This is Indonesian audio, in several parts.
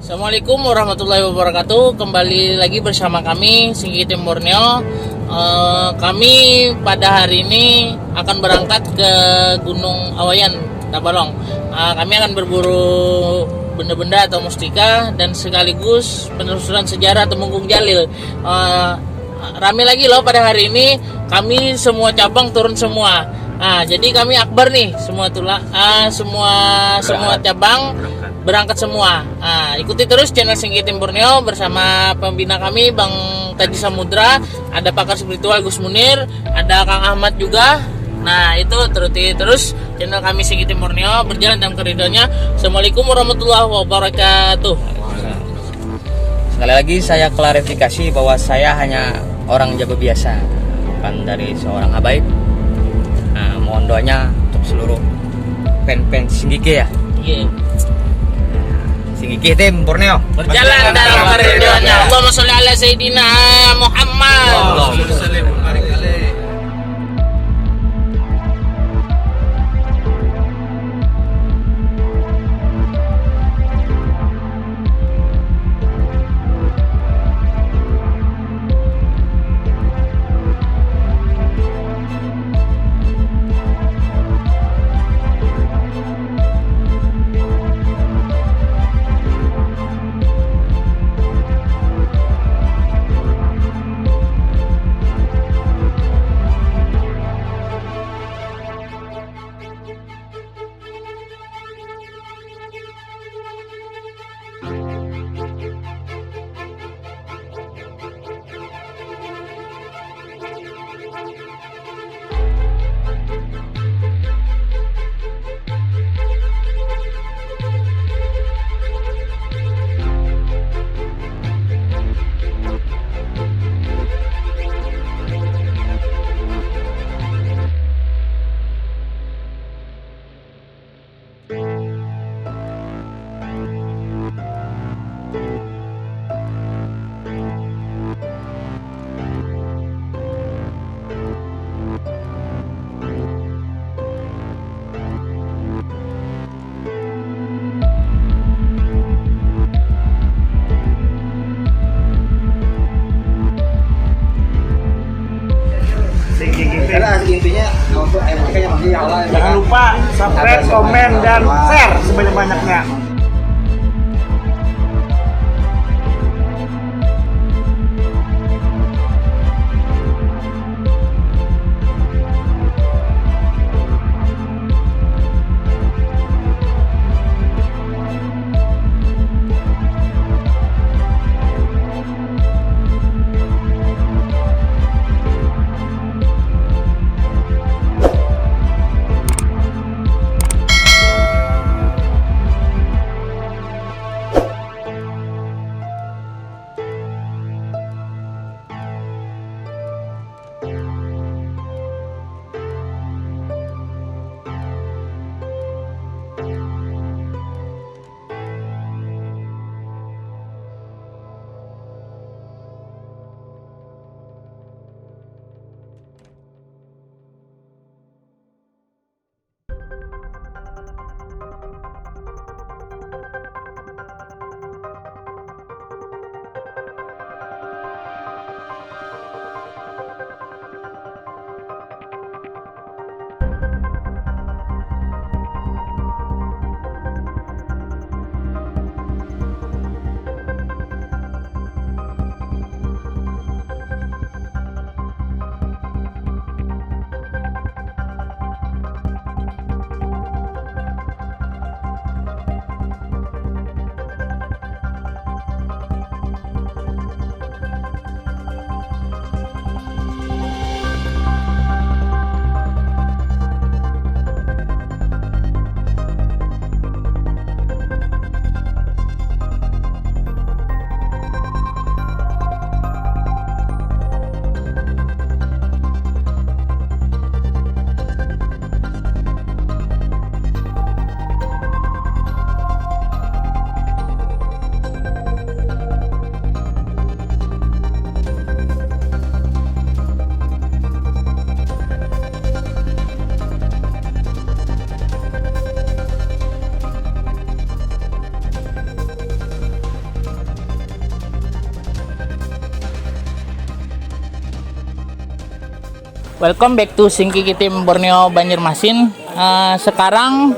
Assalamualaikum warahmatullahi wabarakatuh. Kembali lagi bersama kami Singgi Tim Borneo. Kami pada hari ini akan berangkat ke Gunung Awayan, Tabalong. Kami akan berburu benda-benda atau mustika dan sekaligus penelusuran sejarah Temenggung Jalil. Rame lagi loh pada hari ini. Kami semua cabang turun semua. Jadi kami akbar nih semua cabang berangkat semua. Ikuti terus channel Singgi Tim Borneo bersama pembina kami Bang Taji Samudra, ada pakar spiritual Gus Munir, ada Kang Ahmad juga. Nah itu teruti terus channel kami Singgi Tim Borneo berjalan dalam keridhoannya. Assalamualaikum warahmatullahi wabarakatuh. Sekali lagi saya klarifikasi bahwa saya hanya orang Jawa biasa, bukan dari seorang habaib. Mohon doanya untuk seluruh fans Singgike ya. Iya. Singgike Tim Borneo Berjalan dalam keridhoannya. Allahumma sholli ala Sayyidina Muhammad. Intinya untuk MK-nya masih awal. Jangan lupa subscribe, komen, dan share sebanyak-banyaknya. Welcome back to Singkiki Tim Borneo Banjarmasin. Sekarang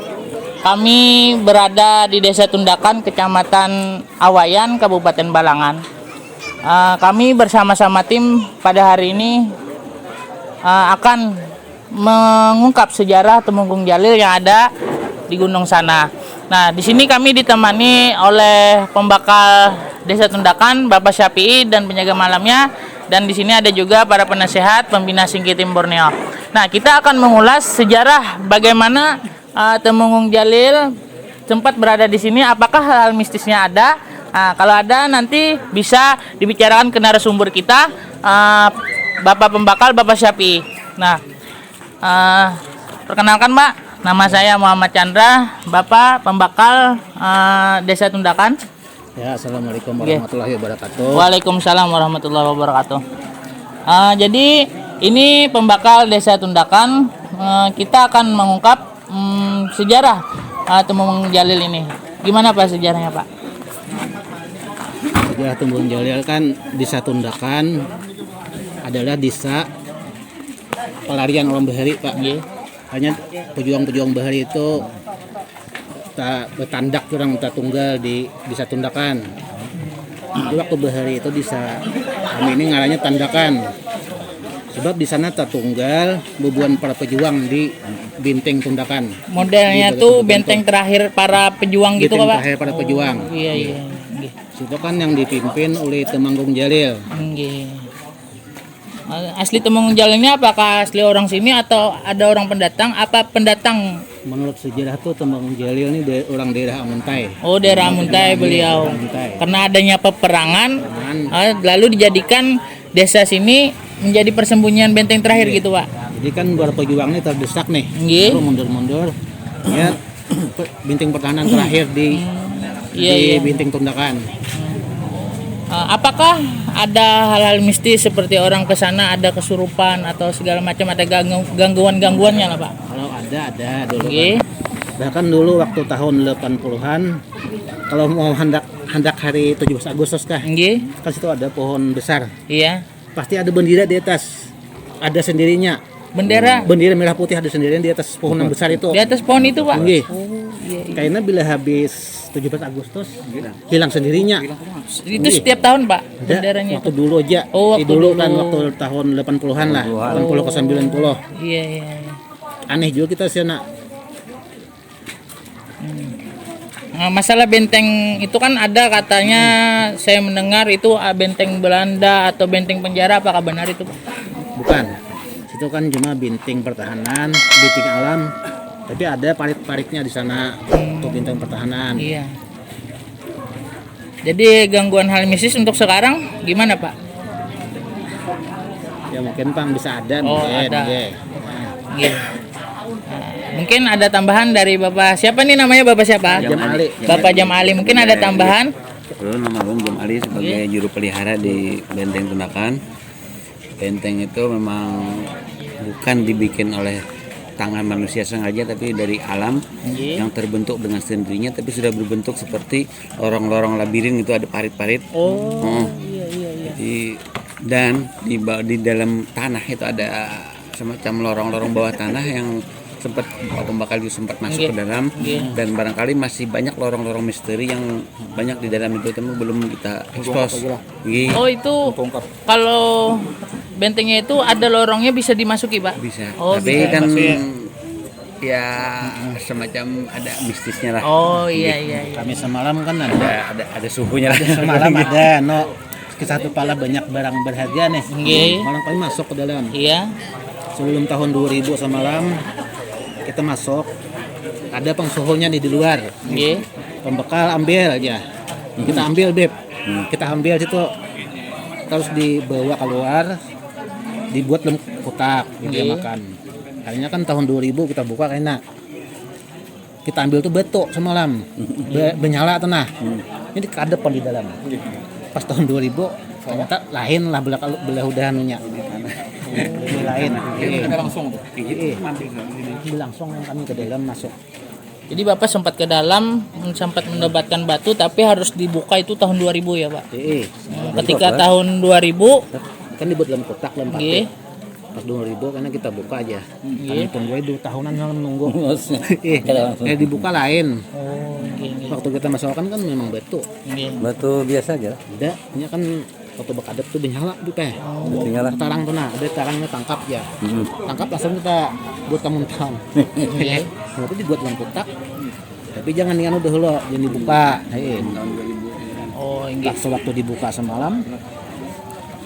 kami berada di Desa Tundakan, Kecamatan Awayan, Kabupaten Balangan. Kami bersama-sama tim pada hari ini akan mengungkap sejarah Temenggung Jalil yang ada di gunung sana. Nah, di sini kami ditemani oleh pembakal Desa Tundakan, Bapak Syafi'i dan penjaga malamnya. Dan di sini ada juga para penasehat pembina Singkiki Tim Borneo. Nah, kita akan mengulas sejarah bagaimana Temenggung Jalil sempat berada di sini. Apakah hal mistisnya ada? Nah, kalau ada nanti bisa dibicarakan ke narasumber kita, Bapak Pembakal, Bapak Syafi'i. Nah, perkenalkan Mbak, nama saya Muhammad Chandra, Bapak Pembakal Desa Tundakan. Ya, assalamualaikum warahmatullahi wabarakatuh. Waalaikumsalam warahmatullahi wabarakatuh. Jadi ini pembakal Desa Tundakan, kita akan mengungkap sejarah Temenggung Jalil ini. Gimana Pak sejarahnya Pak? Sejarah Temenggung Jalil kan Desa Tundakan adalah desa pelarian orang Bahari Pak. Hanya pejuang-pejuang Bahari itu bertandak orang tak tunggal di Desa Tundakan. Jadi waktu Bahari itu desa kami ini ngaranya Tandakan. Sebab di sana tak tunggal bebuan para pejuang di Benteng Tundakan. Modelnya tuh benteng terakhir para pejuang gitu Benteng Pak? terakhir para pejuang. Iya, iya. Situ kan yang dipimpin oleh Temenggung Jalil. Asli Temenggung Jalil ini apakah asli orang sini atau ada orang pendatang? Apa pendatang? Menurut sejarah tuh Temenggung Jalil ini orang daerah Amuntai. Oh, daerah Amuntai beliau. Amuntai. Karena adanya peperangan, lalu dijadikan desa sini menjadi persembunyian benteng terakhir gitu Pak. Jadi kan para pejuang ini terdesak nih, Nggih. baru mundur-mundur. Ya, benteng pertahanan terakhir di Benteng Tundakan. Apakah ada hal-hal mistis seperti orang ke sana ada kesurupan atau segala macam, ada gangguan-gangguannya lah Pak? Kalau ada dulu. Nggih. Kan. Bahkan dulu waktu tahun 80-an kalau mau hendak hari 17 Agustus kah? Nggih. Kan situ ada pohon besar. Iya. Pasti ada bendera di atas. Ada sendirinya. Bendera Bendera merah putih ada sendirian di atas pohon yang besar itu. di atas pohon itu Pak. Nggih. Iya. Kayaknya bila habis 17 Agustus hilang sendirinya. Itu setiap tahun Pak Ada, benderanya waktu itu. dulu aja. Oh, waktu dulu kan dulu. waktu tahun 80-an lah. 80 ke 90. Iya, iya. Aneh juga kita sih nak. Masalah benteng itu kan ada katanya, saya mendengar itu benteng Belanda atau benteng penjara, apakah benar itu Pak? Bukan. Situ kan cuma benteng pertahanan, benteng alam. Tapi ada parit-paritnya di sana untuk benteng pertahanan. Iya. Jadi gangguan hal mistis untuk sekarang gimana Pak? Ya mungkin Pang bisa ada. Oh, mungkin, ada. nggih. Iya. Mungkin ada tambahan dari Bapak siapa nih namanya, Bapak siapa? Jam Ali. Bapak Jam Ali, mungkin ada tambahan? Halo, nama Bang Jam Ali sebagai juru pelihara di Benteng Tundakan. Benteng itu memang bukan dibikin oleh tangan manusia sengaja, tapi dari alam yang terbentuk dengan sendirinya, tapi sudah berbentuk seperti lorong-lorong labirin, itu ada parit-parit. Iya. Jadi, dan di dalam tanah itu ada semacam lorong-lorong bawah tanah yang sempat pembakal itu sempat masuk ke dalam, dan barangkali masih banyak lorong-lorong misteri yang banyak di dalam itu, tapi belum kita expose. Oh, itu kalau bentengnya itu ada lorongnya bisa dimasuki Pak? Bisa. Oh, Tapi bisa. kan ya semacam ada mistisnya lah. Oh, iya. Kami semalam kan Ada suhunya lah. semalam ada satu pala banyak barang berharga nih. Nggih. Malam kami masuk ke dalam. Iya. Sebelum tahun 2000 semalam kita masuk, ada pengsuhunya di luar. Nggih. Pembekal ambil aja. Kita ambil Beb. Kita ambil situ. Terus dibawa keluar, dibuat dalam kotak, dia makan. Akhirnya kan tahun 2000 kita buka kayaknya. Kita ambil tuh betuk semalam. Benyala tenah. Ini kadepan di dalam. Pas tahun 2000 ternyata lain lah belah udahanunya. Ini lain. Langsung kami ke dalam masuk. Jadi Bapak sempat ke dalam, sempat mendapatkan batu, tapi harus dibuka itu tahun 2000 ya Pak? Ketika tahun 2000 kan dibuat dalam kotak dalam nggih, pas 2000 karena kita buka aja. Iya. Kami tunggu 2 tahunan yang nunggu. Kita langsung. Dibuka lain. Oh, nggih. Waktu kita masukkan kan memang batu. Nggih. Batu biasa aja. Ada, ini kan waktu bakadep tuh benyala tuh teh. Tinggal lah. Tarang tuh nah, ada tarangnya tangkap ya. Tangkap langsung kita buat kamuntang. Iya. Itu dibuat dalam kotak. Tapi jangan yang udah lo, jangan dibuka. Oh, nggih. Waktu dibuka semalam,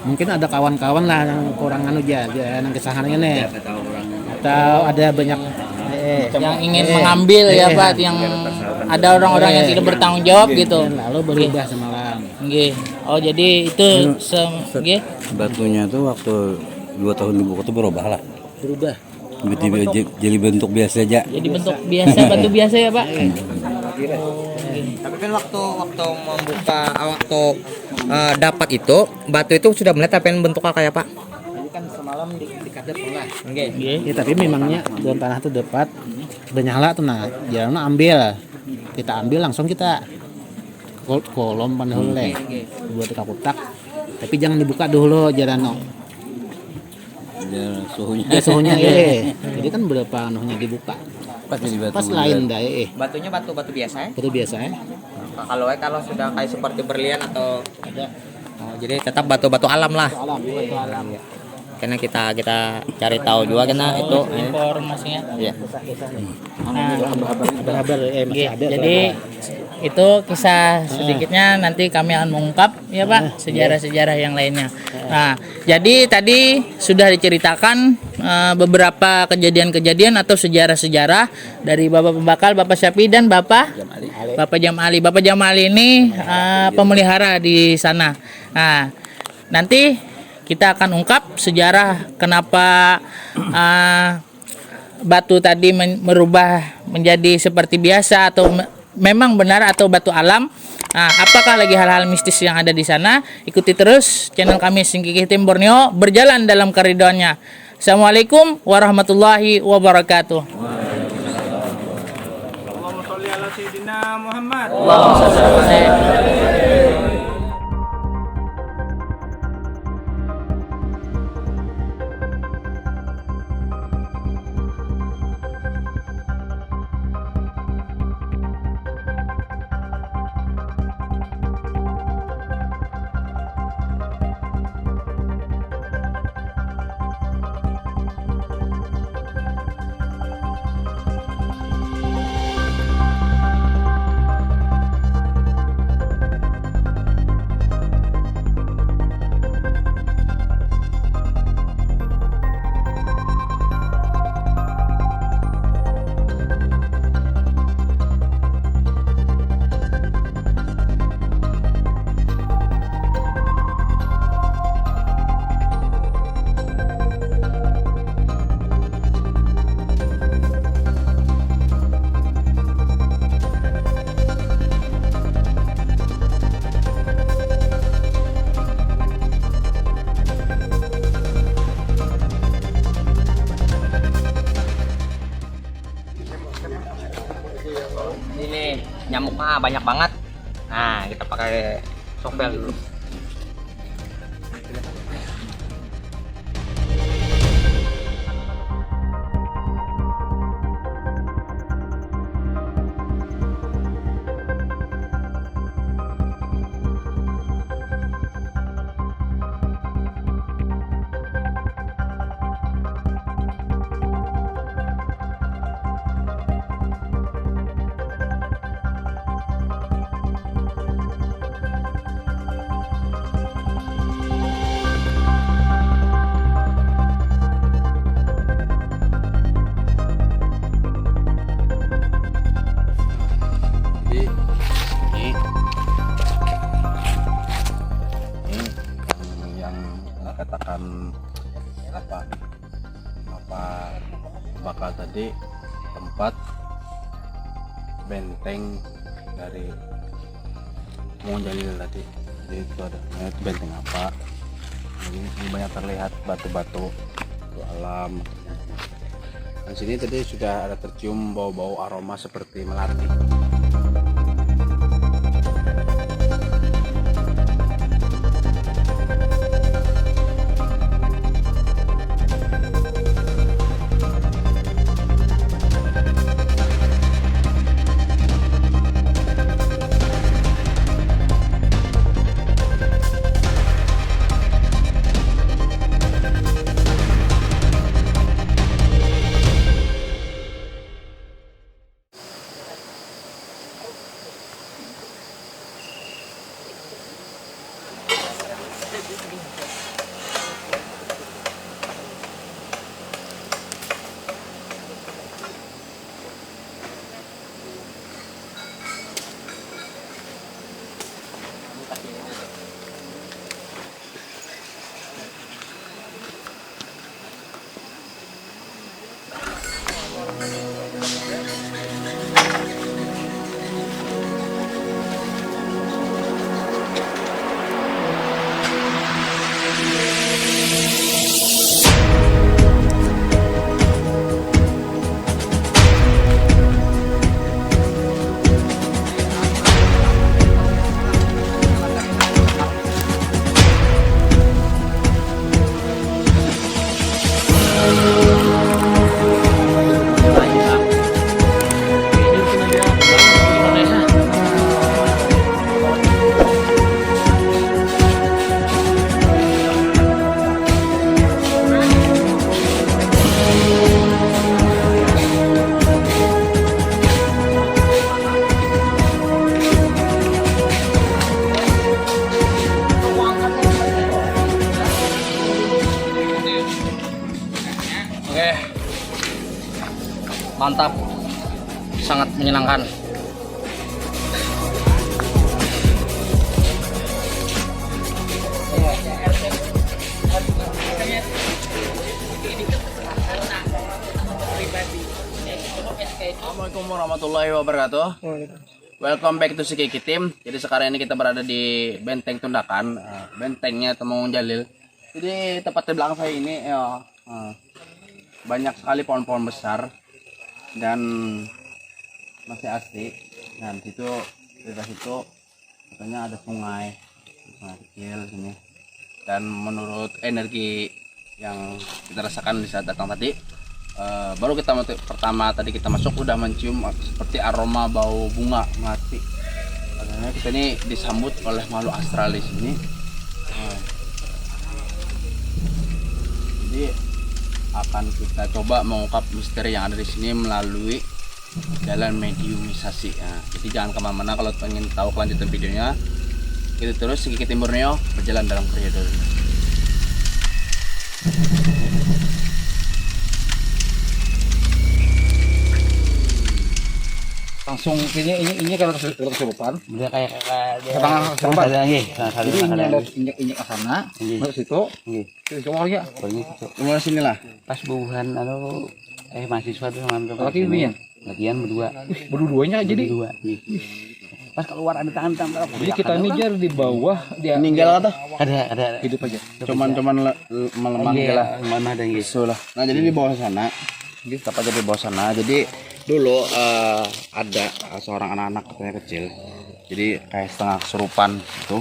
mungkin ada kawan-kawan lah yang kurang anu aja, yang kesahannya nih. Atau ada banyak Yang ingin mengambil ya Pak, yang ada orang-orang yang tidak bertanggung jawab gitu. lalu berubah semalam. Nggih. Oh, jadi itu nggih. Batunya tuh waktu 2 tahun dibuka tuh berubah lah. Berubah. Tiba-tiba jadi bentuk biasa aja. Jadi bentuk biasa, batu biasa ya Pak. Tapi kan waktu membuka dapat itu batu itu sudah melihat apa yang bentuknya kayak Pak? Ini kan semalam dikadep lah. Nggih. Ya, tapi memangnya daun tanah tuh dapat benyala tuh nah, jalan ambil. Kita ambil langsung kita kolom pandahule. Buat kotak. Tapi jangan dibuka dulu jarano. Ya, suhunya. Ya suhunya Jadi kan berapa anunya dibuka. Pas jadi batu. Pas lain dah Batunya batu biasa ya? Itu biasa ya. Kalau sudah kayak seperti berlian atau ada. Oh, jadi tetap batu-batu alam lah. Alam, itu alam. Karena kita cari tahu juga karena itu Informasinya. ya. Nah, Kabar masih ada. jadi itu kisah sedikitnya, nanti kami akan mengungkap ya Pak sejarah-sejarah yang lainnya. Nah, jadi tadi sudah diceritakan beberapa kejadian-kejadian atau sejarah-sejarah dari Bapak Pembakal, Bapak Syafi dan Bapak Jamali. Bapak Jamali ini pemelihara di sana. Nah, nanti kita akan ungkap sejarah kenapa batu tadi merubah menjadi seperti biasa atau memang benar atau batu alam. Nah, apakah lagi hal-hal mistis yang ada di sana? Ikuti terus channel kami Singkikih Tim Borneo berjalan dalam koridornya. Assalamualaikum warahmatullahi wabarakatuh. Allahumma sholli ala sayyidina Muhammad. Ini nyamuknya banyak banget. Nah, kita pakai sopel dulu. Katakan apa bakal tadi tempat benteng dari Wong Jalil tadi. Jadi itu ada benteng apa, ini banyak terlihat batu-batu alam. Dan sini tadi sudah ada tercium bau-bau aroma seperti melati. mantap, sangat menyenangkan. Assalamualaikum warahmatullahi wabarakatuh. Welcome back to Sikiki Team. Jadi sekarang ini kita berada di Benteng Tundakan, bentengnya Temenggung Jalil. Jadi tepat di belakang saya ini banyak sekali pohon-pohon besar dan masih asli. Dan situ daerah situ katanya ada sungai kecil sini. Dan menurut energi yang kita rasakan di saat datang tadi, baru pertama tadi kita masuk udah mencium seperti aroma bau bunga mati. Katanya kita ini disambut oleh makhluk astral di sini. Jadi akan kita coba mengungkap misteri yang ada di sini melalui jalan mediumisasi. Jadi jangan kemana-mana kalau pengen tahu kelanjutan videonya. Kita terus Sikiki Tim Borneo berjalan dalam koridor ini. Langsung ini kalau kesurupan. Dia kayak Kesurupan. lagi. Jadi injek ke sana, ke situ. Ke ya. Mulai sini lah. Pas bubuhan mahasiswa tuh Laki ibunya? latihan berdua. Berdua-duanya jadi. Berdua. Pas keluar ada tangan. Jadi kita ini jar di bawah dia Meninggal atau? Ada hidup aja. Cuman melemah lah. Mana ada yang gitu. Lah. Nah jadi di bawah sana, kita aja di bawah sana. Jadi dulu ada seorang anak-anak katanya kecil. Jadi kayak setengah kesurupan gitu.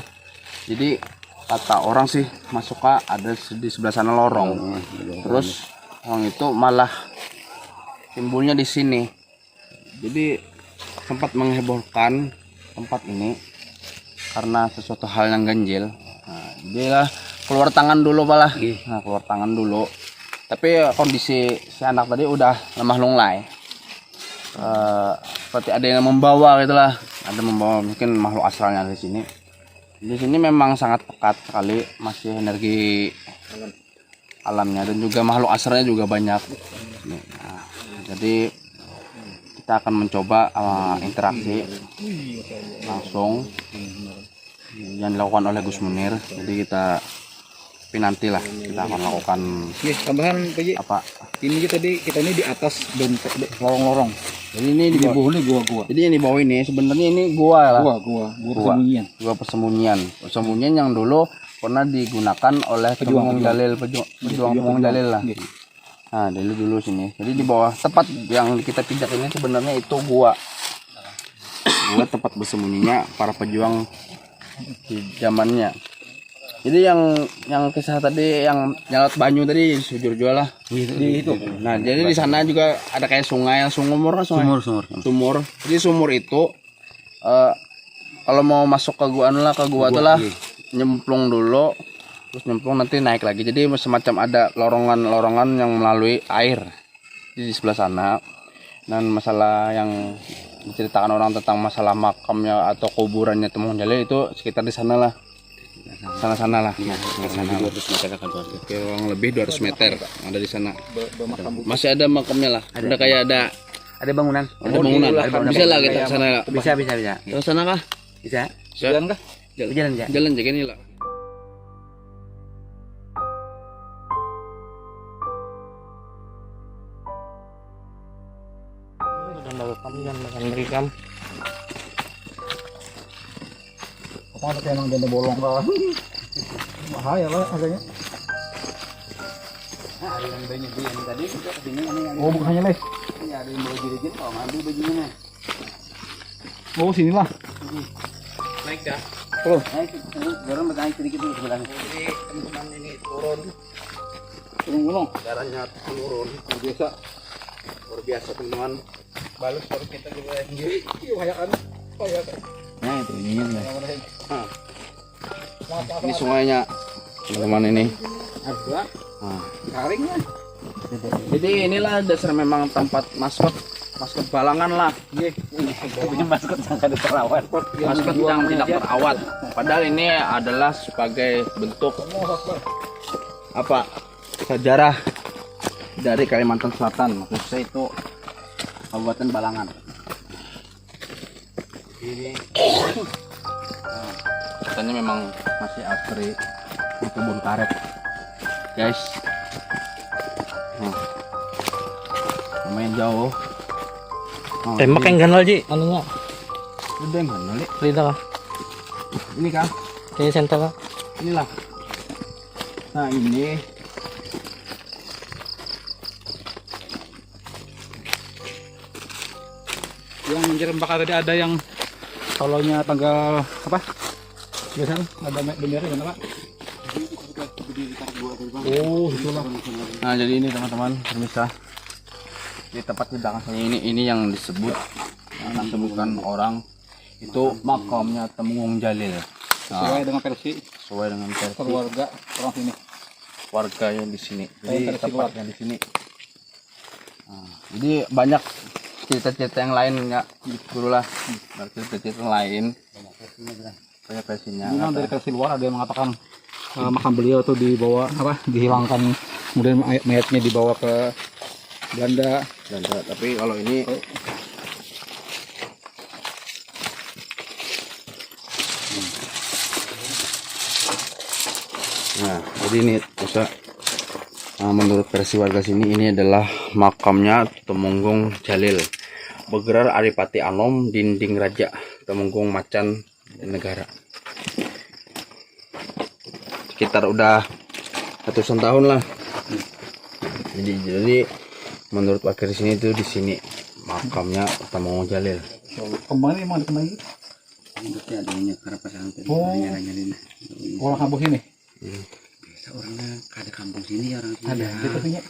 Jadi kata orang sih masuk ada di sebelah sana lorong. Terus orang itu malah timbulnya di sini. Jadi sempat menghebohkan tempat ini karena sesuatu hal yang ganjil. Nah, dia keluar tangan dulu malah. Nah, keluar tangan dulu. Tapi kondisi si anak tadi udah lemah lunglai. Seperti ada yang membawa gitulah. Ada membawa mungkin makhluk astralnya di sini. Di sini memang sangat pekat sekali, masih energi alamnya dan juga makhluk astralnya juga banyak. Nah, jadi kita akan mencoba interaksi langsung yang dilakukan oleh Gus Munir. Jadi kita nantilah kita akan lakukan tambahan PJ. apa Ini tadi kita ini di atas lorong-lorong. jadi ini di bawah ini gua. jadi yang di bawah ini sebenarnya ini gua lah, Gua persembunyian yang dulu pernah digunakan oleh Temenggung Jalil, pejuang Temenggung Jalil lah. Nah dulu sini, jadi di bawah tempat yang kita pijak ini sebenarnya itu gua tempat bersembunyinya para pejuang di zamannya. Jadi yang kisah tadi yang laut banyu tadi sujur jual lah di itu. Nah jadi di sana juga ada kayak sungai, sumur. Jadi sumur itu kalau mau masuk ke gua tuh lah nyemplung dulu, terus nyemplung nanti naik lagi. Jadi semacam ada lorongan yang melalui air di sebelah sana. Dan masalah yang diceritakan orang tentang masalah makamnya atau kuburannya Temenggung Jalil itu sekitar di sana lah. Sana lah. Kurang lebih 200 meter ada di sana. Masih ada makamnya lah. Ada kayak Ada bangunan. ada bangunan. Bisa lah kita ke sana. Bisa. Ke sana kah? Bisa. Jalan kah? Jalan ya. Jalan jaga ini lah. Apa ada yang janda bolong lah. Bahaya lah harganya. Ada yang banyak yang tadi juga kesini Oh, bukan hanya les. Iya, ada yang bawa jilid kalau ngambil bajunya nih. Oh, sini lah. Naik dah. Oh, Naik, dorong naik sedikit dulu sebelahnya. jadi teman-teman ini turun gunung. Darahnya turun, Biasa. luar biasa teman-teman. Balus baru kita juga sendiri. Kayak kan. Nah itu ininya. Ini sungainya teman-teman ini. Ada Nah. garingnya. Jadi inilah dasar memang tempat maskot balangan lah. Punya maskot yang kada terawat. Maskot yang tidak terawat. Padahal ini adalah sebagai bentuk apa sejarah dari Kalimantan Selatan. Maksud saya itu Kabupaten Balangan. Ini katanya memang masih asri di kebun karet, guys. Lumayan jauh. Tembak yang ganal Ji, anunya. Udah yang mana nih? Cerita kah? Ini kan, Kayaknya senter kah? inilah. Nah ini Yang jerembak tadi ada yang tolonya tanggal apa? Biasanya ada bendera kan Pak? Oh, itulah. Nah jadi ini teman-teman pemirsa, di tempat di belakang saya ini yang disebut yang ditemukan orang itu makamnya Temenggung Jalil. Sesuai dengan versi Sesuai dengan versi keluarga orang sini. warga yang di sini. Oh, Jadi versi tempatnya di sini. Nah, jadi banyak cerita-cerita yang lain nggak dulu lah. Cerita-cerita yang lain. Banyak versinya. Memang dari versi luar ada yang mengatakan makam beliau itu dibawa apa? Dihilangkan, kemudian mayatnya dibawa ke Belanda. Tapi kalau ini nah, jadi ini bisa menurut versi warga sini ini adalah makamnya Temenggung Jalil. Begerar Adipati Anom, Dinding Raja, Temenggung Macan Negara. Sekitar udah ratusan tahun lah. Jadi menurut warga di sini itu di sini makamnya Temenggung Jalil. Kembali emang ada kembali. Ini adanya karena pasangan tadi Oh. nyala-nyalin. Orang kampung sini. Biasa orangnya ada kampung sini orang sini. Ada. Itu punya.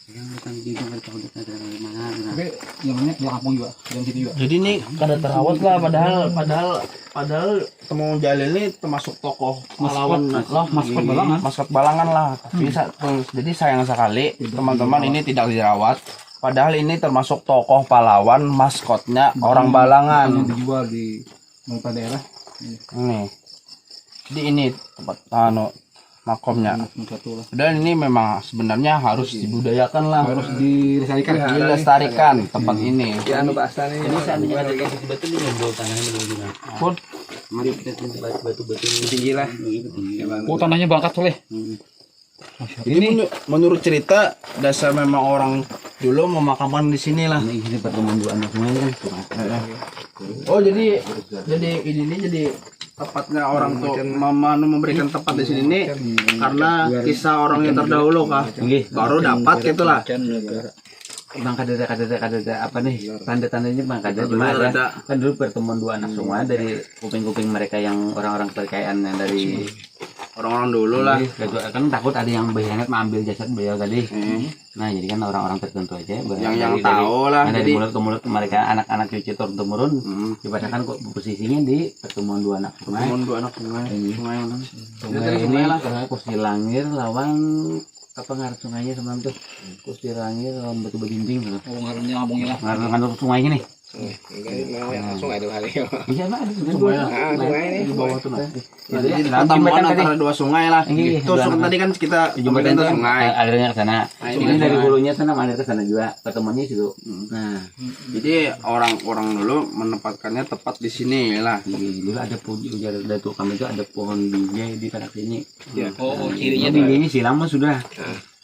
Yang bukan di Jawa tahu ada mana. Tapi yang mana yang kampung juga, yang situ juga. Jadi ini kada terawat lah, padahal Temenggung Jalil ini termasuk tokoh pahlawan lah, maskot Balangan. maskot Balangan lah. Tapi jadi sayang sekali teman-teman ini tidak dirawat. Padahal ini termasuk tokoh pahlawan, maskotnya orang Balangan. Yang dijual di beberapa daerah. Ini. Jadi ini tempat makomnya. Satu lah. Dan ini memang sebenarnya harus dibudayakan lah. Harus dilestarikan tempat ini. Ya anu bahasa ini seandainya ada yang batu ini ngebol tanahnya begini. Pun Mari kita batu-batu tinggi lah. Oh, tanahnya bangkat oleh. ini menurut cerita dasar memang orang dulu memakamkan di sini lah. Ini pertemuan dua anak semuanya kan. Oh jadi ini jadi tepatnya orang tuh memberikan tempat di sini nih karena kisah orang yang terdahulu kah baru dapat gitulah. Bang kada apa nih tanda-tandanya bang kada cuma ada kan dulu pertemuan dua anak semua dari kuping-kuping mereka yang orang-orang kepercayaan yang dari Orang-orang dulu lah. kan takut ada yang berkhianat mengambil jasad beliau tadi. Nah jadi kan orang-orang tertentu aja Yang tahu lah. dari Jadi mulut ke mulut mereka anak-anak cucu turun temurun dibacakan kok posisinya di pertemuan dua anak sungai. Pertemuan dua anak sungai. Sungai yang mana? Sungai ini Kusti Langir lawan apa ngarep sungainya semalam tuh Kusti Langir lawan batu berdinding tuh. Oh, ngaruhnya ngomongnya lah. Ngarep sungai ini. Sungai itu hari. Iya Pak, ada Sungai lah. sungai ini di bawah tuh. Jadi pertemuan antara dua sungai lah. Iya, Terus tadi kan kita jembatan itu itu sungai. alirnya ke sana. ini Ini dari sungai. hulunya sana mengalir ke sana juga. Pertemuannya situ. Nah, Jadi orang-orang dulu menempatkannya tepat di sini lah. dulu ada ujar Datuk kami itu ada pohon bijai di kanak sini. Oh, Ini bijainya sih lama sudah.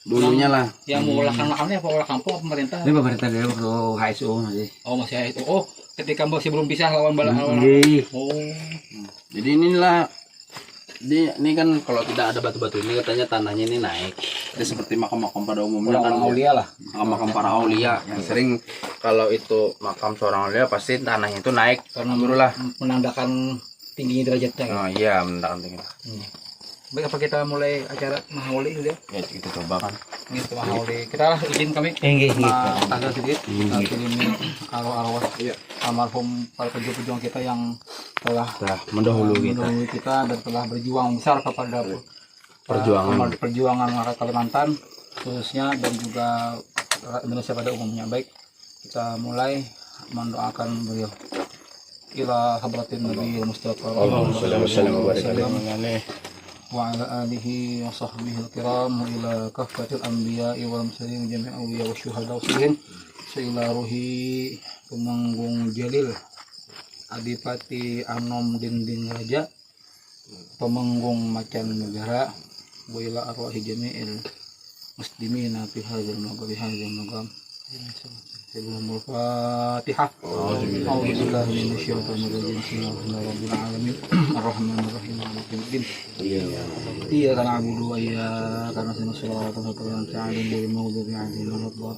Dulunya lah. yang mengulahkan-ulahkannya apa olah kampung apa pemerintah? Ini pemerintah dari waktu HSU masih. Oh, masih itu. Oh, ketika masih belum pisah lawan Balangan. Iya. Oh. Jadi inilah ini kan kalau tidak ada batu-batu ini katanya tanahnya ini naik. Jadi seperti makam-makam pada umumnya kan Aulia lah. makam para aulia yang sering kalau itu makam seorang aulia pasti tanahnya itu naik karena dulu lah. Menandakan tingginya derajatnya. Oh iya menandakan tinggi. Baik, apa kita mulai acara Mahauli dulu ya? Ya kita coba kan. Gitu Mahauli. Kita lah izin kami. Tanggal sedikit. Ini arwah almarhum para pejuang kita yang telah Mendahulu kita. mendahului kita dan telah berjuang besar kepada perjuangan rakyat Kalimantan khususnya dan juga rakyat Indonesia pada umumnya. Baik, kita mulai mendoakan beliau. Ila hadratin Nabi Mustafa wa ala alihi wa sahbihi al-kiram wa ila kafatil anbiya wal mursalin jami'a awliya wa syuhada wa salihin Seilaruhi Tumenggung Jalil Adipati Anom Dinding Raja Tumenggung Macan Negara Waila arwahi jami'il muslimina fi hadzal maqam Sebelum Al-Fatihah. A'udzubillahi minasyaitonir rajim. Bismillahirrahmanirrahim. Alamin. Arrahmanirrahim. Maliki yaumiddin. Iyyaka na'budu wa iyyaka nasta'in. Shiratal ladzina an'amta 'alaihim.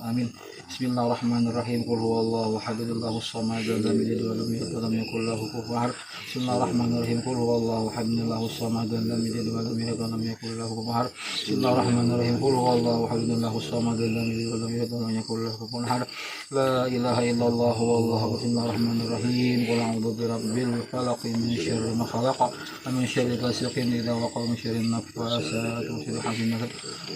Amin. Bismillahirrahmanirrahim. Qul huwallahu ahad. Allahus samad. Lam yalid wa lam yulad wa lam yakul lahu kufuwan ahad. Bismillahirrahmanirrahim. Qul huwallahu ahad. Allahus samad. Lam yalid wa lam yulad wa lam yakul lahu kufuwan ahad. Bismillahirrahmanirrahim. Qul huwallahu ahad. Allahus samad. Lam yalid wa lam yulad wa lam yakul lahu kufuwan ahad. La ilaha illallah wallahu bismillahirrahmanirrahim. Qul a'udzu birabbil falaq min syarri ma khalaq wa min syarri ghasiqin idza waqa min syarri naffasati wa syarri hasidin.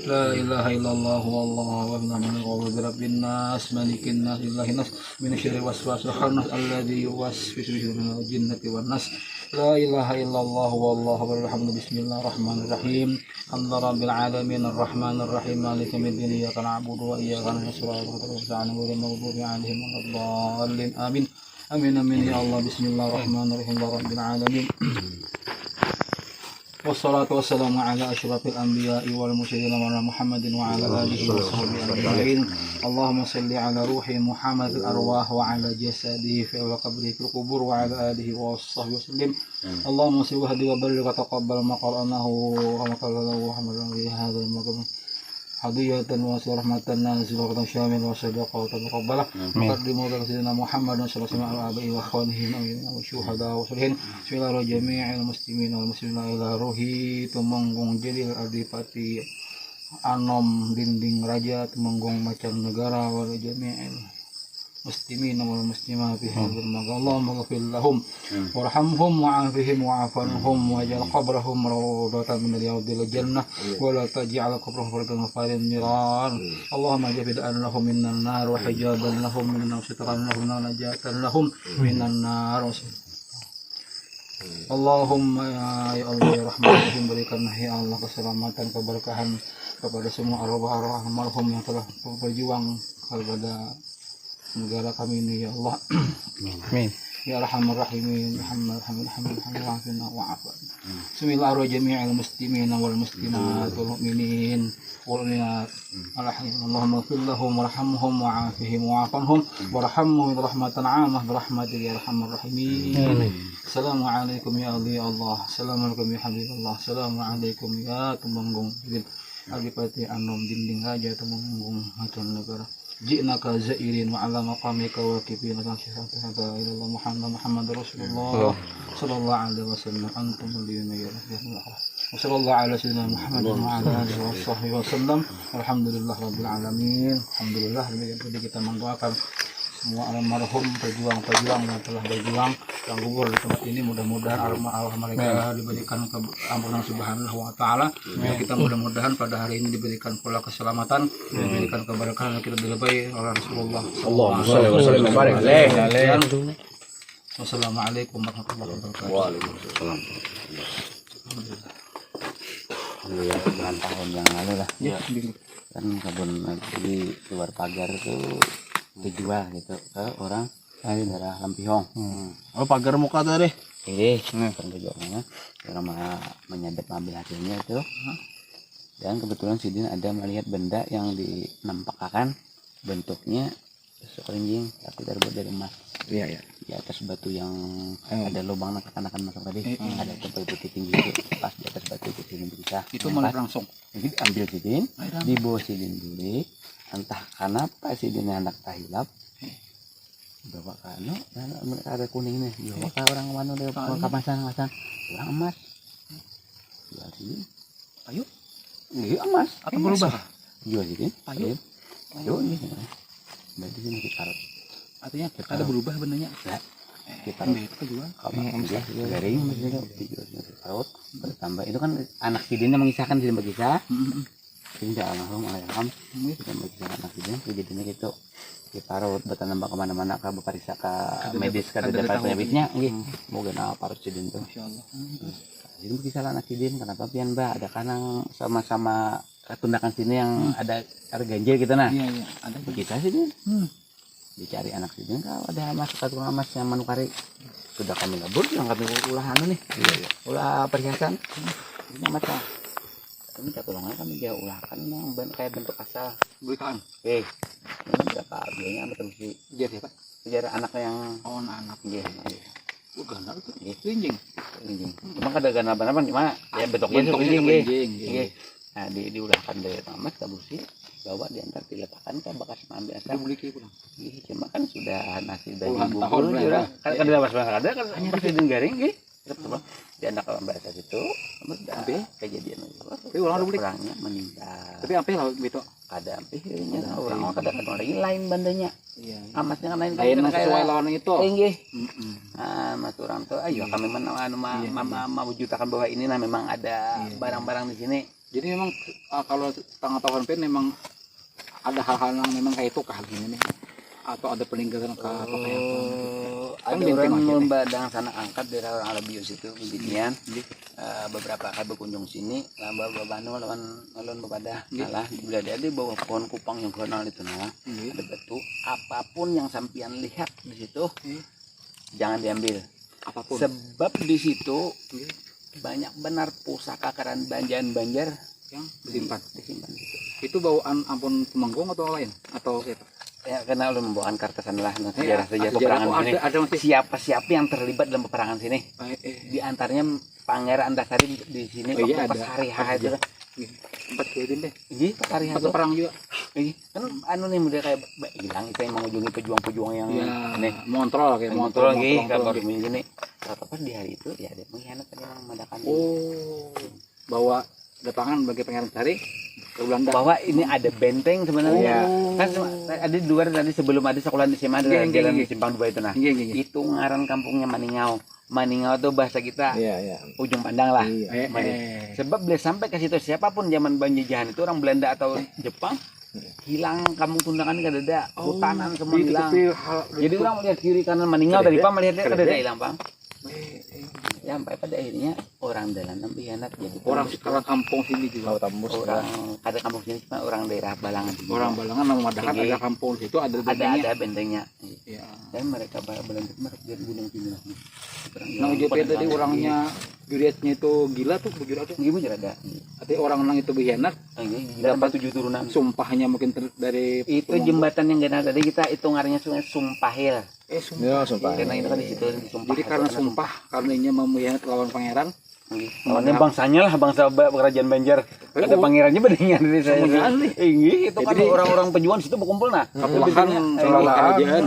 La ilaha illallah wallahu a'udzu birabbin nas malikin nas ilahin nas min syarri waswasil khannas alladzi yuwaswisu fi suduril jinnati wan nas. La ilaha illallah wallahu walhamdu bismillahirrahmanirrahim. Alhamdulillahirabbil alamin arrahmanir rahim maliki yaumiddin iyyaka na'budu wa iyyaka nasta'in ihdinas maghdubi 'alaihim waladdallin amin. Amin amin ya Allah. Bismillahirrahmanirrahim rabbil alamin. Wassalatu wassalamu ala asyrafil anbiya'i wal mursalin wa Muhammadin wa ala alihi wa sahbihi ajma'in. Allahumma shalli ala ruhi Muhammadil arwah wa ala jasadihi fi qabrihi fil qubur wa ala alihi wa sahbihi wasallim. Allahumma salli wa hadi wa barik wa taqabbal ma qara'nahu wa ma qallahu hamdan li hadzal maqam hadiyatan wa rahmatan nazilatan syamil wa sadaqatan muqabbalah. Muqaddimu ala sayyidina Muhammad sallallahu alaihi wa alihi wa syuhada wa salihin. Bismillahirrahmanirrahim. Jami'il muslimin wal muslimat ila ruhi Tumenggung Jalil Adipati Anom Dinding Raja Tumenggung Macan Negara wa jami'il muslimin wal muslimat fi hadzal maqam. Allahumma ighfir lahum warhamhum wa'afihim wa'afanhum waj'al qabrahum rawdatan min riyadil jannah wa la taj'al qabrahum fardatan farin niran. Allahumma jabid'an lahum minan nar wa hijaban lahum minan nar sitran lahum wa najatan lahum minan nar. Allahumma ya Allah ya Rahman berikan ya Allah keselamatan keberkahan kepada semua arwah-arwah almarhum yang telah berjuang kepada negara kami ini ya Allah. Amin. Ya Arhamar Rahimin. Alhamdulillah wa'afan. Bismillahirrahmanirrahim. Jami'al muslimin wal muslimat wal mu'minin wal mu'minat. Allahumma ighfir lahum warhamhum wa'afihim wa'afanhum warhamhum rahmatan 'ammah birahmatika ya Arhamar Rahimin. Assalamualaikum ya Allah. Assalamualaikum ya Habibullah. Assalamualaikum ya Tumenggung Adipati Anom Dinding Raja Tumenggung Macan Negara. Ji'naka zairin wa ala maqamika wa kibina kan syahadata ilallah Muhammad Rasulullah sallallahu alaihi wasallam antum liyuna ya Rasulullah wa sallallahu ala sayyidina Muhammad wa ala alihi wa sahbihi wasallam. Alhamdulillah rabbil alamin. Alhamdulillah kita mendoakan semua almarhum pejuang-pejuang yang telah berjuang yang gugur di tempat ini, mudah-mudahan arwah mereka diberikan keampunan subhanahu wa ta'ala. Kita mudah-mudahan pada hari ini diberikan pula keselamatan, diberikan keberkahan yang kita dilebai oleh Rasulullah SAW. Wassalamualaikum warahmatullahi wabarakatuh. Waalaikumsalam. Alhamdulillah, bulan tahun yang lalu lah kan kebun di luar pagar itu dijual gitu ke orang daerah Lampihong. Oh, pagar muka tuh deh. Ini kan tujuannya orang menyadap ambil hasilnya itu. Dan kebetulan Sidin ada melihat benda yang dinampakkan bentuknya sekeliling tapi terbuat dari emas. Iya ya. Di atas batu yang ada lubang akan masuk tadi ada tebal putih tinggi itu pas di atas batu itu Sidin bisa. Itu malah langsung. Jadi ambil Sidin, dibawa Sidin dulu. Entah kenapa Sidin anak tahilap. Bawa kano, ada kuning nih. Bawa ke orang mana dia kemasan orang emas. Jual Sidin. Ayo. Iya emas. Atau berubah? Jual Sidin. Ayo. Ayo ini. Berarti ini kita taruh. Artinya ada berubah benarnya. Kita jual. Garing maksudnya taruh bertambah. Itu kan anak Sidinnya mengisahkan Sidin berkisah. Sidin tidak langsung alhamdulillah kita mengisahkan anak Sidin. Jadinya gitu. Ditaruh betul nambah kemana-mana ke beparisa ke medis ke depan penyakitnya mungkin apa harus Sidin tuh insyaallah. Sidin berkisah anak Sidin kenapa pian Mbak ada kanang sama-sama tundakan sini yang ada ganjil gitu nah. Iya ada berkisah Sidin dicari anak situ kalau ada emas satu emas yang manukari sudah kami labur yang kami ulah anu nih ulah perhiasan ini mata kami tak tolongnya kami dia ulahkan yang kayak bentuk asal Berikan. ini berapa biayanya betul sih Jadi apa? sejarah anak yang Anak. iya Bukan itu. Linjing. cuma kada gana apa gimana ya bentuknya Bentuknya seperti linjing. iya nah diulahkan dari tamat tabusi bawa diantar diletakkan ke bekas ambil asal Beli ke pulang. Ih, cuma kan sudah nasi Puluhan daging tahun bubur lah, kan ya. ada mas ada kan hanya presiden garing gitu di anak kalau bahasa situ udah kejadian Tapi orang udah beli. orangnya meninggal Tapi apa lah gitu? ada akhirnya orang kadang-kadang lagi lain bandanya Iya. amasnya kan lain Lain sesuai lawan itu. tinggi mas orang tuh ayo kami mewujudkan bahwa ini nah memang ada barang-barang di sini. Jadi memang kalau tengah tahun pen memang ada hal-hal yang memang kayak itu kah gini nih atau ada peninggalan kah atau kayak apa? Ada Kan benteng orang aja lomba dang sana angkat dari orang Arabius itu beginian beberapa kali berkunjung sini bawa banu lawan bepada salah berada di bawah pohon kupang yang kenal itu nah ada batu apapun yang sampian lihat di situ jangan diambil apapun. sebab di situ banyak benar pusaka keran banjar Yang disimpan. disimpan situ. Itu bawaan ampun Temanggung atau lain atau siapa? Ya karena lu membawakan kertas lah Iya, sejarah sejarah peperangan tuh sini. ada masih. Siapa yang terlibat dalam peperangan sini? Di antaranya Pangeran Antasari di sini Oh, iya, waktu pas ada. hari H itu. Tempat kejadian deh. Iya, pas hari H Tempat itu. perang juga. Iya, kan anu nih udah kayak hilang itu yang mengunjungi pejuang-pejuang yang Iya. nih. Montrol kayak Montrol gitu, montrol. kabar begini. Apa di hari itu ya ada mengkhianat yang mengadakan Oh. Bawa datangan bagi Pangeran Antasari ke Belanda. bahwa ini ada benteng sebenarnya. Kan ada di luar tadi sebelum ada sekolah di SMA ada Iya, jalan iya. Simpang 2 itu nah. Iya, iya, iya. Itu ngaran kampungnya Maningau. Maningau tuh bahasa kita Iya. ujung pandang lah. Iya. Sebab boleh sampai ke situ siapapun zaman penjajahan itu orang Belanda atau Jepang hilang kampung Tundangan kan ada hutanan semua Di hilang. tepi hal- Jadi orang melihat kiri kanan Maningau tadi Pak melihat dia ada hilang Bang. Sampai pada akhirnya orang dalam mengkhianat jadi orang sekarang kampung sini juga. orang ada kampung sini cuma orang daerah Balangan sini. Orang Balangan memadakan Iya. ada kampung situ ada ada bentengnya. Iya. Dan mereka Belanda mereka jadi gunung sini lah. Nah UJP tadi orangnya juriatnya itu gila tuh bujur tuh. gimana juga ada. Artinya orang itu berkhianat, Dapat 7 turunan. sumpahnya mungkin dari Itu jembatan yang gana tadi kita hitungannya sungai Sumpahil. sumpah. Karena itu kan di situ Sumpah. Jadi karena sumpah karenanya mengkhianat lawan pangeran. Lawannya bangsanya lah bangsa kerajaan Banjar. Ada pangerannya bedanya dari saya. Semuanya asli. Itu kan Jadi- orang-orang pejuang situ berkumpul nah. Kapulahan kerajaan.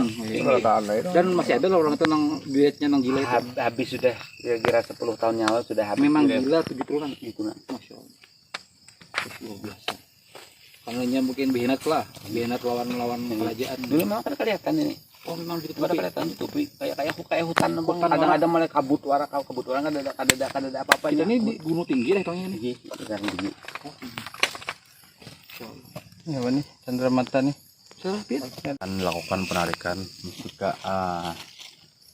Dan masih ada lah orang itu nang juriatnya nang gila itu. Habis sudah kira-kira 10 tahun yang lalu sudah habis. Memang Sudah- gila 7 turunan. Itu nah. Masya Allah. Luar biasa. Karenanya mungkin berkhianat lah, berkhianat lawan kerajaan. Dulu memang kan kelihatan ini. Oh memang Pada ditutupi. kelihatan ditutupi kayak hutan bang. Hutan Kadang-kadang malah kabut warna kan ada apa-apa. Kita ini di gunung tinggi lah hitungnya ini. tinggi. Masya Allah. Ya nih Chandra Mata nih. Salah Pit. Akan melakukan penarikan jika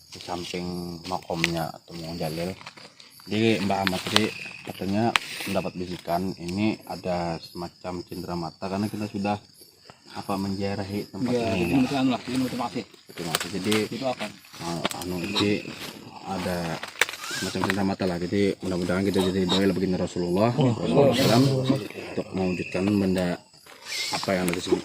di samping makomnya Tumong Jalil. Jadi Mbak Ahmad tadi katanya mendapat bisikan ini ada semacam cindera mata karena kita sudah menjarahi tempat Ya, ini. ini kan lah, ini motivasi. Itu Mas. Jadi Itu apa? jadi ada semacam cindera mata lah. Jadi mudah-mudahan kita jadi doa baginda Rasulullah SAW untuk mewujudkan benda apa yang ada di sini.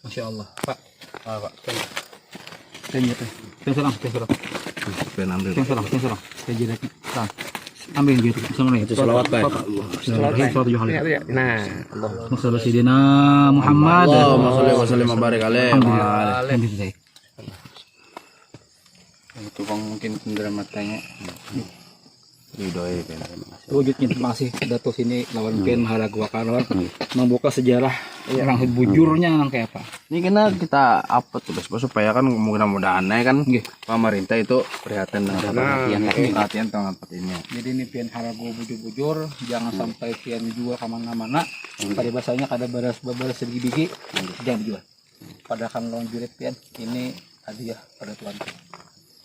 Masya Allah. Pak. Tanya teh. Tengserang. Ben ambil. Tengserang. Tengserang. Ambil gitu. Tengserang itu. Salawat Pak. Salawat 7 kali. Nah. Allahumma sayyidina Muhammad. Allahumma sholli wa sallim wa barik alaihi. Alhamdulillah. Itu bang mungkin cendera matanya. Ridhoi Pian, terima kasih. Wujudnya terima kasih Dato sini lawan Pian Maharagua Kalor membuka sejarah orang bujurnya nang kayak apa. Ini kena kita apa tuh Bos, supaya kan mudah-mudahan kan Nggih. pemerintah itu prihatin dengan perhatian tentang ini. Jadi ini Pian Haragua bujur-bujur, jangan sampai Pian jual kemana-mana. Pada bahasanya kada baras segi biji, jangan dijual. Pada kan lawan jurit Pian, ini hadiah pada Tuhan.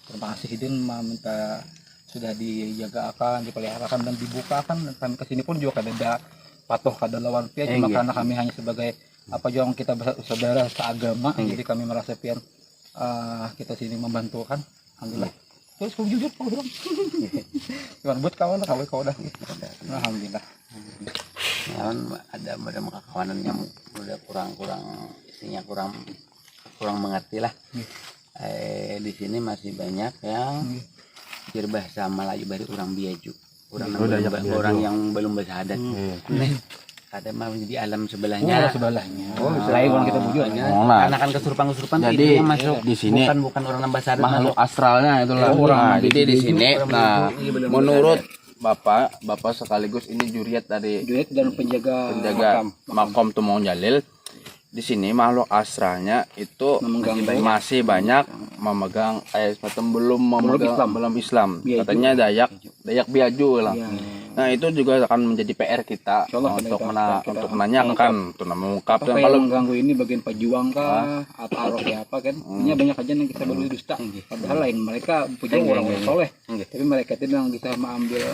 Terima kasih Hidin minta sudah dijaga akan, dipeliharakan dan dibukakan. Dan kami kesini pun juga kada patuh kada lawan Pian, cuma karena kami hanya sebagai apa juga kita saudara seagama, jadi kami merasa Pian kita sini membantu kan, alhamdulillah. Terus kau jujur kau bilang, cuman buat kawan kau dah, alhamdulillah. Ya, kan ada kawanan yang udah kurang isinya kurang mengerti lah. Di sini masih banyak yang berbahasa Melayu dari orang Biaju, orang yang belum bersahadat. Ada mah di alam sebelahnya. Selain orang kita bujur. Karena kan kesurupan Jadi masuk di sini bukan orang nambah makhluk astralnya itulah. Nah, jadi di sini menurut Bapak sekaligus ini juriat Dan penjaga makom Tumong Jalil. Di sini makhluk astralnya itu masih banyak memegang semacam belum Islam. Katanya Dayak Biaju lah. Nah, itu juga akan menjadi PR kita untuk menanyakan, untuk mengungkapkan kalau mengganggu ini bagian pejuang kah atau arwah apa kan. Ini banyak aja yang kita baru dusta. Padahal lain mereka punya orang soleh. Tapi mereka tidak bisa mengambil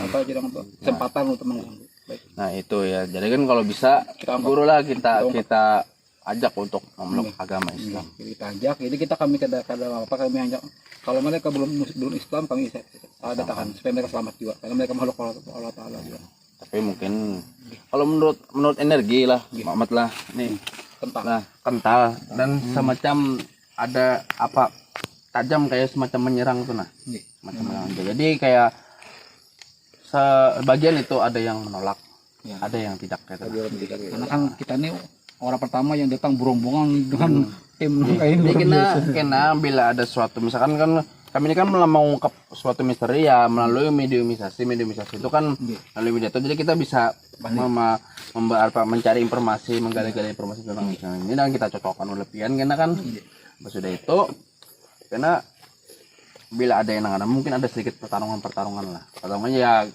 kesempatan untuk mengganggu. Nah, itu ya. Jadi kan kalau bisa guru lah kita ajak untuk memeluk agama Islam. Kita ajak, jadi kami kami ajak. Kalau mereka belum Islam kami datangkan supaya mereka selamat juga. Karena mereka makhluk Allah Taala juga. Tapi mungkin kalau menurut energi lah, Muhammad lah, nih kental dan semacam ada apa tajam kayak semacam menyerang tuh Jadi kayak sebagian itu ada yang menolak, ada yang tidak Karena kan kita ini orang pertama yang datang berombongan dengan tim kayak ini. Kena bila ada suatu misalkan kan kami ini kan mengungkap suatu misteri ya melalui mediumisasi itu kan melalui media itu, jadi kita bisa mencari informasi, menggali-gali informasi tentang ini dan kita cocokkan oleh Pian karena kan sudah itu karena bila ada yang mungkin ada sedikit pertarungan lah. Pertarungannya ya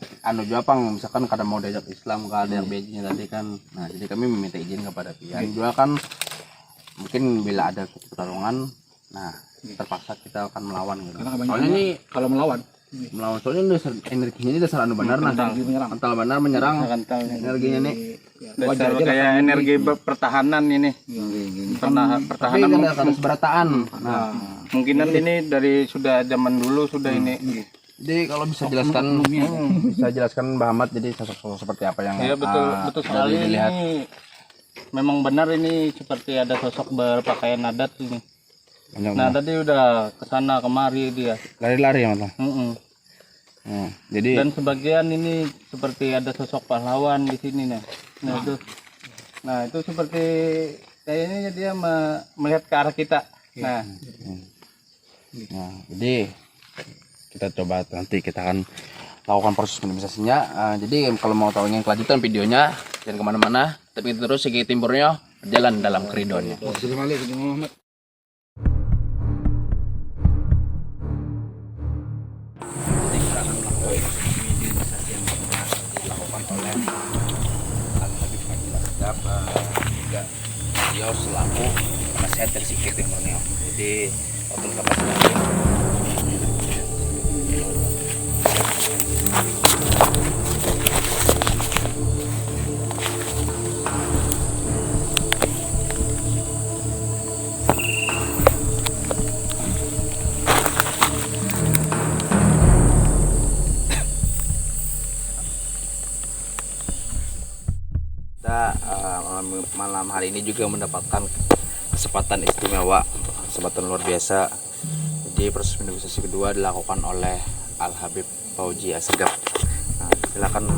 juga misalkan kadang mau diajak Islam, kadang yang bejinya tadi kan. Nah, jadi kami meminta izin kepada Pian juga kan mungkin bila ada pertarungan, nah terpaksa kita akan melawan gitu. Soalnya ini kalau melawan soalnya energinya ini dasar benar kental benar menyerang energinya nih. Dasar kayak energi pertahanan ini. Pertahanan karena seberataan. Nah, mungkinan ini dari sudah zaman dulu sudah ini. Jadi kalau bisa jelaskan Mbah Ahmad jadi sosok seperti apa yang betul sekali dilihat. Ini memang benar ini seperti ada sosok berpakaian adat ini. Nah, tadi udah kesana kemari dia. Lari-lari ya, Mas. Jadi dan sebagian ini seperti ada sosok pahlawan di sini nah itu seperti kayaknya dia melihat ke arah kita. Nah, jadi kita coba nanti kita akan lakukan proses minimalisasinya. Jadi kalau mau tahu yang kelanjutan videonya jangan kemana-mana, tapi terus segi timurnya berjalan dalam keridonnya. Beliau selaku penasehat dari Sigi Timurnya. Jadi waktu kapan malam hari ini juga mendapatkan kesempatan istimewa, kesempatan luar biasa. Jadi proses minimalisasi kedua dilakukan oleh Al Habib Fauji Asegaf. Nah, silakan